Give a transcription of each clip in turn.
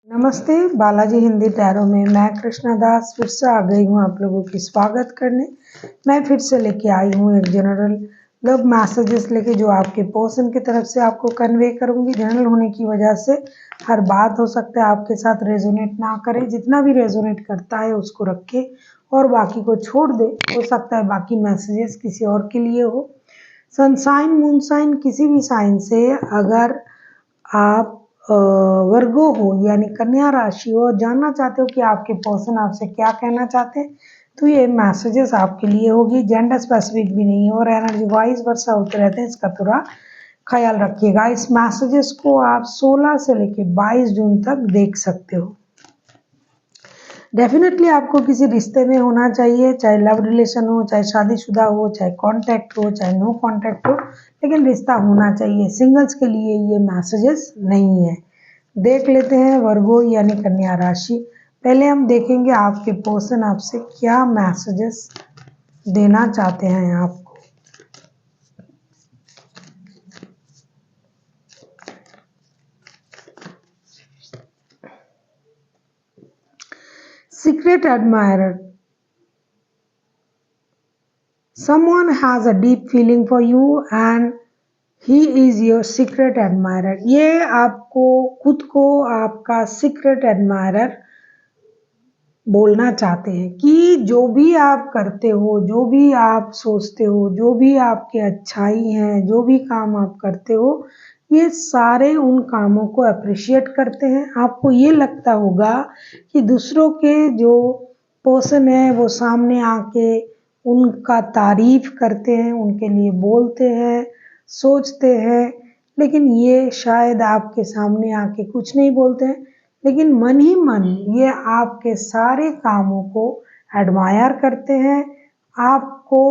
नमस्ते, बालाजी हिंदी टैरो में मैं कृष्णा दास फिर से आ गई हूँ आप लोगों की स्वागत करने। मैं फिर से लेके आई हूँ एक जनरल लव मैसेजेस लेके जो आपके पर्सन की तरफ से आपको कन्वे करूँगी। जनरल होने की वजह से हर बात हो सकता है आपके साथ रेजोनेट ना करे, जितना भी रेजोनेट करता है उसको रखे और बाकी को छोड़ दे। हो सकता है बाकी मैसेजेस किसी और के लिए हो। सनसाइन मूनसाइन किसी भी साइन से अगर आप वर्गो हो यानी कन्या राशि हो, जानना चाहते हो कि आपके पर्सन आपसे क्या कहना चाहते हैं, तो ये मैसेजेस आपके लिए होगी। जेंडर स्पेसिफिक भी नहीं है और एनर्जी वाइज वर्षा होते रहते हैं, इसका थोड़ा ख्याल रखिएगा। इस मैसेजेस को आप 16 से लेकर 22 जून तक देख सकते हो। डेफिनेटली आपको किसी रिश्ते में होना चाहिए, चाहे लव रिलेशन हो, चाहे शादीशुदा हो, चाहे कांटेक्ट हो, चाहे नो कांटेक्ट हो, लेकिन रिश्ता होना चाहिए। सिंगल्स के लिए ये मैसेजेस नहीं है। देख लेते हैं वर्गो यानी कन्या राशि। पहले हम देखेंगे आपके पर्सन आपसे क्या मैसेजेस देना चाहते हैं आपको। Secret admirer, someone has a deep feeling for you and he is your secret admirer. ये आपको खुद को आपका सीक्रेट एडमायरर बोलना चाहते हैं कि जो भी आप करते हो, जो भी आप सोचते हो, जो भी आपके अच्छाई हैं, जो भी काम आप करते हो, ये सारे उन कामों को अप्रिशिएट करते हैं। आपको ये लगता होगा कि दूसरों के जो पर्सन है वो सामने आके उनका तारीफ करते हैं, उनके लिए बोलते हैं, सोचते हैं, लेकिन ये शायद आपके सामने आके कुछ नहीं बोलते हैं, लेकिन मन ही मन ये आपके सारे कामों को एडमायर करते हैं। आपको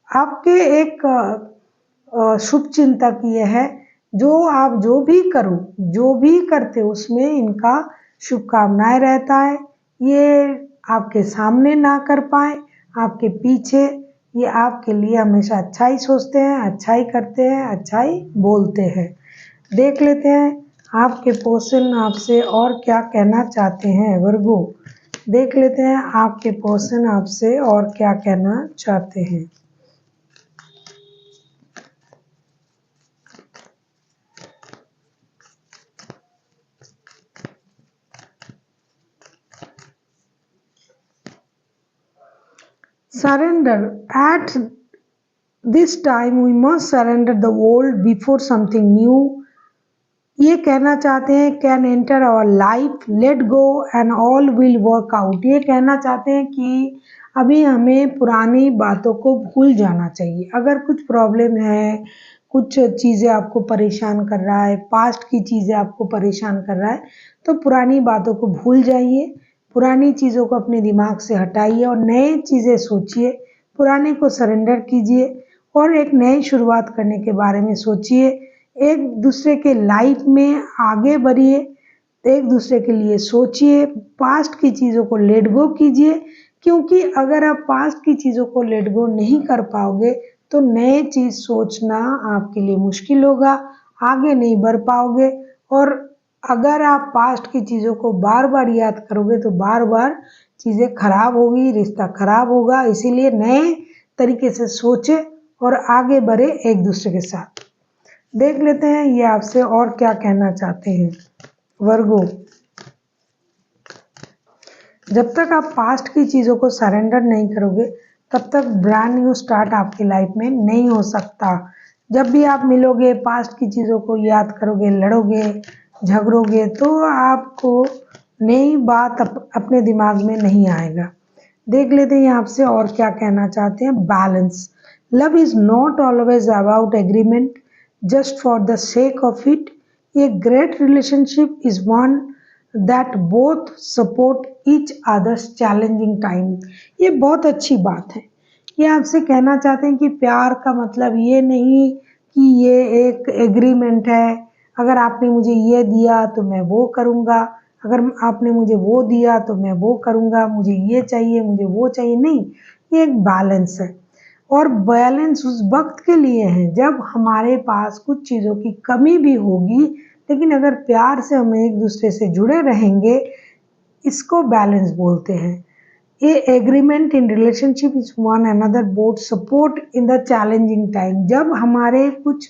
आपके एक शुभ चिंतक ये है, जो आप जो भी करो, जो भी करते उसमें इनका शुभकामनाएं रहता है। ये आपके सामने ना कर पाए, आपके पीछे ये आपके लिए हमेशा अच्छाई सोचते हैं, अच्छाई करते हैं, अच्छाई बोलते हैं। देख लेते हैं आपके पर्सन आपसे और क्या कहना चाहते हैं वर्गो। देख लेते हैं आपके पर्सन आपसे और क्या कहना चाहते हैं। Surrender. At this time we must surrender the old before something new. ये कहना चाहते हैं can enter our life, let go and all will work out. ये कहना चाहते हैं कि अभी हमें पुरानी बातों को भूल जाना चाहिए। अगर कुछ प्रॉब्लम है, कुछ चीज़ें आपको परेशान कर रहा है, पास्ट की चीज़ें आपको परेशान कर रहा है, तो पुरानी बातों को भूल जाइए, पुरानी चीज़ों को अपने दिमाग से हटाइए और नए चीज़ें सोचिए। पुराने को सरेंडर कीजिए और एक नई शुरुआत करने के बारे में सोचिए। एक दूसरे के लाइफ में आगे बढ़िए, एक दूसरे के लिए सोचिए, पास्ट की चीज़ों को लेट गो कीजिए, क्योंकि अगर आप पास्ट की चीज़ों को लेट गो नहीं कर पाओगे तो नए चीज़ सोचना आपके लिए मुश्किल होगा, आगे नहीं बढ़ पाओगे। और अगर आप पास्ट की चीज़ों को बार बार याद करोगे तो बार बार चीज़ें खराब होगी, रिश्ता खराब होगा। इसीलिए नए तरीके से सोचे और आगे बढ़े एक दूसरे के साथ। देख लेते हैं ये आपसे और क्या कहना चाहते हैं वर्गो। जब तक आप पास्ट की चीज़ों को सरेंडर नहीं करोगे तब तक ब्रांड न्यू स्टार्ट आपकी लाइफ में नहीं हो सकता। जब भी आप मिलोगे, पास्ट की चीज़ों को याद करोगे, लड़ोगे, झगड़ोगे, तो आपको नई बात अपने दिमाग में नहीं आएगा। देख लेते हैं आपसे और क्या कहना चाहते हैं। Balance. Love is not always about agreement just for the sake of it. A great relationship is one that both support each other's challenging time. ये बहुत अच्छी बात है। ये आपसे कहना चाहते हैं कि प्यार का मतलब ये नहीं कि ये एक एग्रीमेंट है, अगर आपने मुझे ये दिया तो मैं वो करूँगा, अगर आपने मुझे वो दिया तो मैं वो करूँगा, मुझे ये चाहिए, मुझे वो चाहिए, नहीं। ये एक बैलेंस है और बैलेंस उस वक्त के लिए है जब हमारे पास कुछ चीज़ों की कमी भी होगी, लेकिन अगर प्यार से हम एक दूसरे से जुड़े रहेंगे, इसको बैलेंस बोलते हैं। ये agreement in relationship is one another both support in the challenging time. जब हमारे कुछ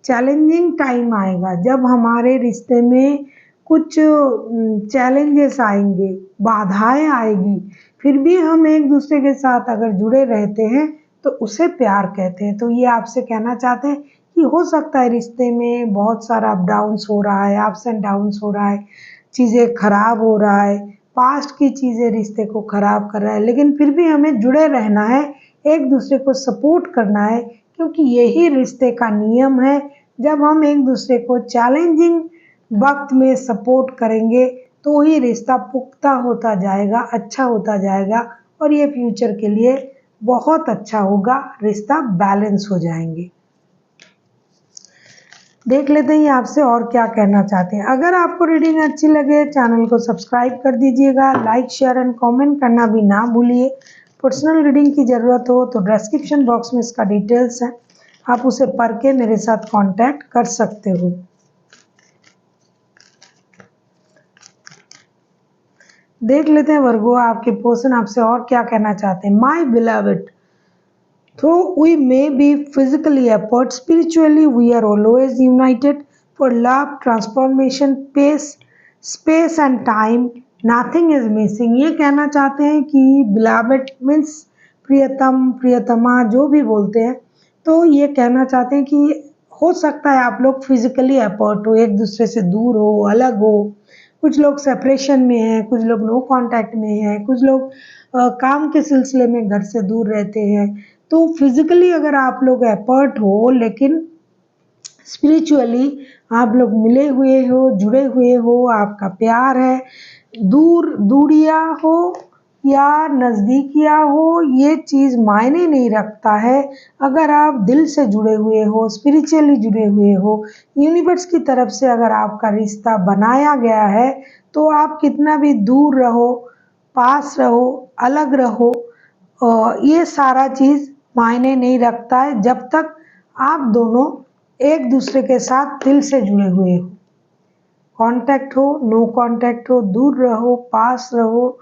चैलेंजिंग टाइम आएगा, जब हमारे रिश्ते में कुछ चैलेंजेस आएंगे, बाधाएं आएगी, फिर भी हम एक दूसरे के साथ अगर जुड़े रहते हैं तो उसे प्यार कहते हैं। तो ये आपसे कहना चाहते हैं कि हो सकता है रिश्ते में बहुत सारा अप डाउन्स हो रहा है, अप्स एंड डाउन्स हो रहा है, चीज़ें खराब हो रहा है, पास्ट की चीज़ें रिश्ते को खराब कर रहा है, लेकिन फिर भी हमें जुड़े रहना है, एक दूसरे को सपोर्ट करना है, क्योंकि यही रिश्ते का नियम है। जब हम एक दूसरे को चैलेंजिंग वक्त में सपोर्ट करेंगे तो ही रिश्ता पुख्ता होता जाएगा, अच्छा होता जाएगा और ये फ्यूचर के लिए बहुत अच्छा होगा, रिश्ता बैलेंस हो जाएंगे। देख लेते हैं ये आपसे और क्या कहना चाहते हैं। अगर आपको रीडिंग अच्छी लगे चैनल को सब्सक्राइब कर दीजिएगा, लाइक शेयर एंड कमेंट करना भी ना भूलिए। पर्सनल रीडिंग की ज़रूरत हो तो डिस्क्रिप्शन बॉक्स में इसका डिटेल्स है, आप उसे पढ़ के मेरे साथ कांटेक्ट कर सकते हो। देख लेते हैं वर्गो आपके पर्सन आपसे और क्या कहना चाहते हैं। My beloved, though we may be physically apart, spiritually we are always united. For love, transformation, space and time, nothing is missing। ये कहना चाहते हैं कि beloved means प्रियतम, प्रियतमा, जो भी बोलते हैं, तो ये कहना चाहते हैं कि हो सकता है आप लोग फिजिकली अपार्ट हो, एक दूसरे से दूर हो, अलग हो, कुछ लोग सेपरेशन में हैं, कुछ लोग नो कांटेक्ट में हैं, कुछ लोग काम के सिलसिले में घर से दूर रहते हैं। तो फिजिकली अगर आप लोग अपार्ट हो, लेकिन स्पिरिचुअली आप लोग मिले हुए हो, जुड़े हुए हो, आपका प्यार है, दूरिया हो या नज़दीकिया हो, ये चीज़ मायने नहीं रखता है। अगर आप दिल से जुड़े हुए हो, स्पिरिचुअली जुड़े हुए हो, यूनिवर्स की तरफ से अगर आपका रिश्ता बनाया गया है, तो आप कितना भी दूर रहो, पास रहो, अलग रहो, ये सारा चीज़ मायने नहीं रखता है, जब तक आप दोनों एक दूसरे के साथ दिल से जुड़े हुए हो। कांटेक्ट हो, नो कांटेक्ट हो, दूर रहो, पास रहो,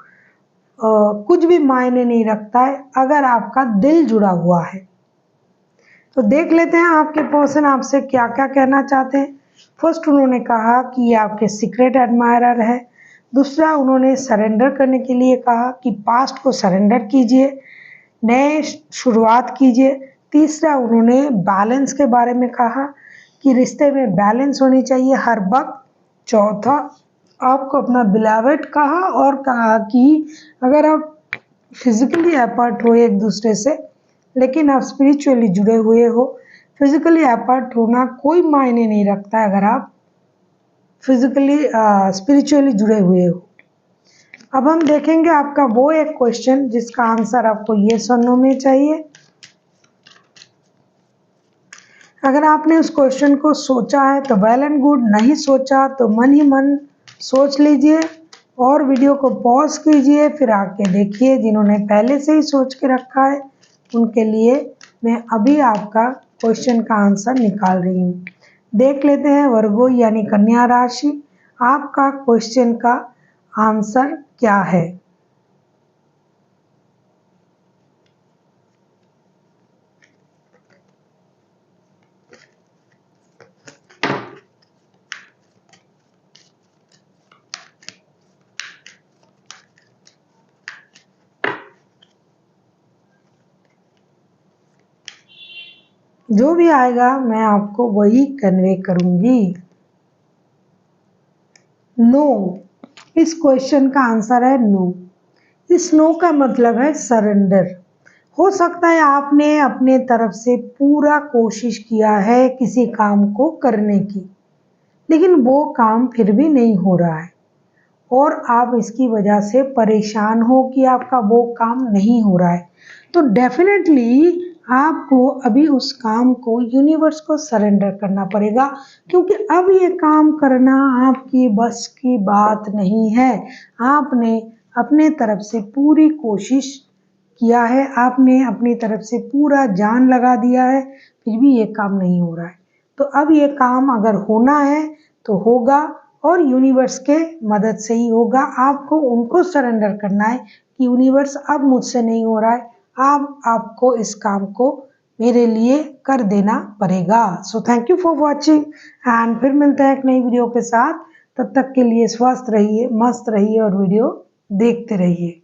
कुछ भी मायने नहीं रखता है अगर आपका दिल जुड़ा हुआ है। तो देख लेते हैं आपके पर्सन आपसे क्या क्या कहना चाहते हैं। फर्स्ट उन्होंने कहा कि ये आपके सीक्रेट एडमायरर है। दूसरा उन्होंने सरेंडर करने के लिए कहा कि पास्ट को सरेंडर कीजिए, नए शुरुआत कीजिए। तीसरा उन्होंने बैलेंस के बारे में कहा कि रिश्ते में बैलेंस होनी चाहिए हर वक्त। चौथा आपको अपना बिलवड कहा और कहा कि अगर आप फिजिकली अपार्ट हो एक दूसरे से, लेकिन आप स्पिरिचुअली जुड़े हुए हो, फिजिकली अपार्ट होना कोई मायने नहीं रखता अगर आप फिजिकली स्पिरिचुअली जुड़े हुए हो। अब हम देखेंगे आपका वो एक क्वेश्चन जिसका आंसर आपको येस और नो में चाहिए। अगर आपने उस क्वेश्चन को सोचा है तो वेल एंड गुड, नहीं सोचा तो मन ही मन सोच लीजिए और वीडियो को पॉज कीजिए, फिर आके देखिए। जिन्होंने पहले से ही सोच के रखा है उनके लिए मैं अभी आपका क्वेश्चन का आंसर निकाल रही हूँ। देख लेते हैं वर्गो यानी कन्या राशि, आपका क्वेश्चन का आंसर क्या है। जो भी आएगा मैं आपको वही कन्वे करूंगी। नो, इस क्वेश्चन का आंसर है नो। इस नो का मतलब है सरेंडर। हो सकता है आपने अपने तरफ से पूरा कोशिश किया है किसी काम को करने की, लेकिन वो काम फिर भी नहीं हो रहा है और आप इसकी वजह से परेशान हो कि आपका वो काम नहीं हो रहा है। तो डेफिनेटली आपको अभी उस काम को यूनिवर्स को सरेंडर करना पड़ेगा, क्योंकि अब ये काम करना आपकी बस की बात नहीं है। आपने अपने तरफ से पूरी कोशिश किया है, आपने अपनी तरफ से पूरा जान लगा दिया है, फिर भी ये काम नहीं हो रहा है। तो अब ये काम अगर होना है तो होगा, और यूनिवर्स के मदद से ही होगा। आपको उनको सरेंडर करना है कि यूनिवर्स अब मुझसे नहीं हो रहा है, अब आपको इस काम को मेरे लिए कर देना पड़ेगा। So thank you for watching and फिर मिलते हैं एक नई वीडियो के साथ। तब तक के लिए स्वस्थ रहिए, मस्त रहिए और वीडियो देखते रहिए।